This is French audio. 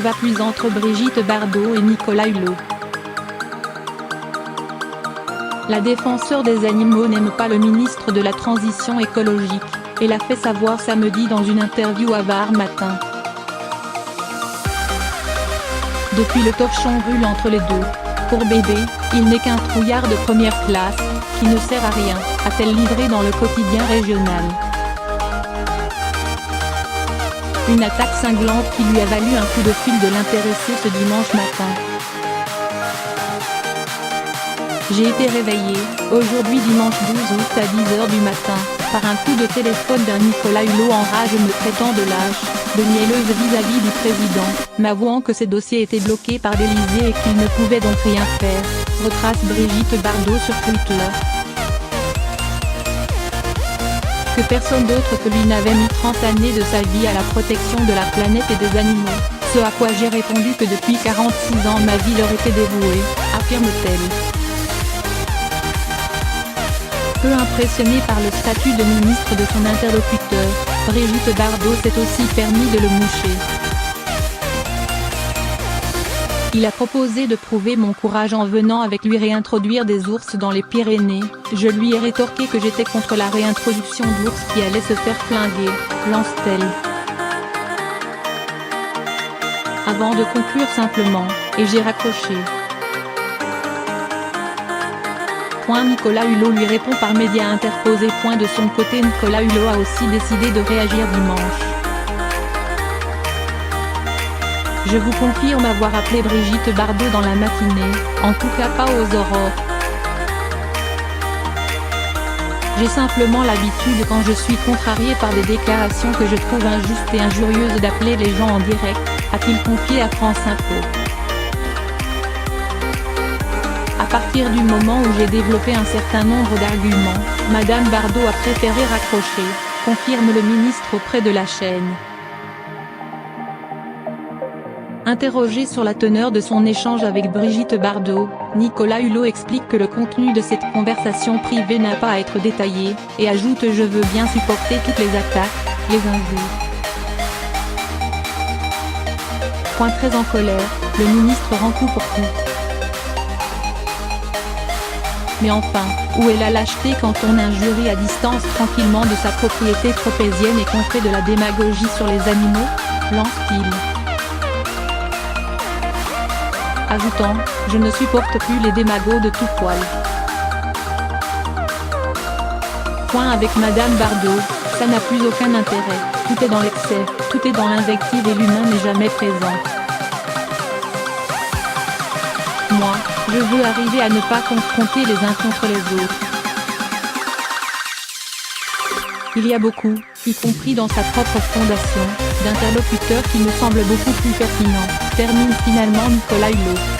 va plus entre Brigitte Bardot et Nicolas Hulot. La défenseure des animaux n'aime pas le ministre de la Transition écologique, et l'a fait savoir samedi dans une interview à VAR Matin. Depuis le torchon brûle entre les deux. Pour bébé, il n'est qu'un trouillard de première classe, qui ne sert à rien, a-t-elle livré dans le quotidien régional. Une attaque cinglante qui lui a valu un coup de fil de l'intéressé ce dimanche matin. J'ai été réveillée, aujourd'hui dimanche 12 août à 10h du matin, par un coup de téléphone d'un Nicolas Hulot en rage me traitant de lâche, de mielleuse vis-à-vis du président, m'avouant que ses dossiers étaient bloqués par l'Élysée et qu'il ne pouvait donc rien faire, retrace Brigitte Bardot sur Twitter. Que personne d'autre que lui n'avait mis 30 années de sa vie à la protection de la planète et des animaux, ce à quoi j'ai répondu que depuis 46 ans ma vie leur était dévouée, affirme-t-elle. Peu impressionnée par le statut de ministre de son interlocuteur, Brigitte Bardot s'est aussi permis de le moucher. Il a proposé de prouver mon courage en venant avec lui réintroduire des ours dans les Pyrénées, je lui ai rétorqué que j'étais contre la réintroduction d'ours qui allaient se faire flinguer, lance-t-elle. Avant de conclure simplement, et j'ai raccroché. Nicolas Hulot lui répond par médias interposés. De son côté, Nicolas Hulot a aussi décidé de réagir dimanche. Je vous confirme avoir appelé Brigitte Bardot dans la matinée, en tout cas pas aux aurores. J'ai simplement l'habitude quand je suis contrarié par des déclarations que je trouve injustes et injurieuses d'appeler les gens en direct, a-t-il confié à France Info. À partir du moment où j'ai développé un certain nombre d'arguments, Madame Bardot a préféré raccrocher, confirme le ministre auprès de la chaîne. Interrogé sur la teneur de son échange avec Brigitte Bardot, Nicolas Hulot explique que le contenu de cette conversation privée n'a pas à être détaillé, et ajoute « Je veux bien supporter toutes les attaques, les injures ». Très en colère, le ministre rend coup pour coup. Mais enfin, où est la lâcheté quand on injurie à distance tranquillement de sa propriété tropézienne et qu'on fait de la démagogie sur les animaux, lance-t-il. Ajoutant, je ne supporte plus les démagos de tout poil. Avec Madame Bardot, ça n'a plus aucun intérêt, tout est dans l'excès, tout est dans l'invective et l'humain n'est jamais présent. Moi, je veux arriver à ne pas confronter les uns contre les autres. Il y a beaucoup, y compris dans sa propre fondation, d'interlocuteurs qui me semblent beaucoup plus pertinents, termine finalement Nicolas Hulot.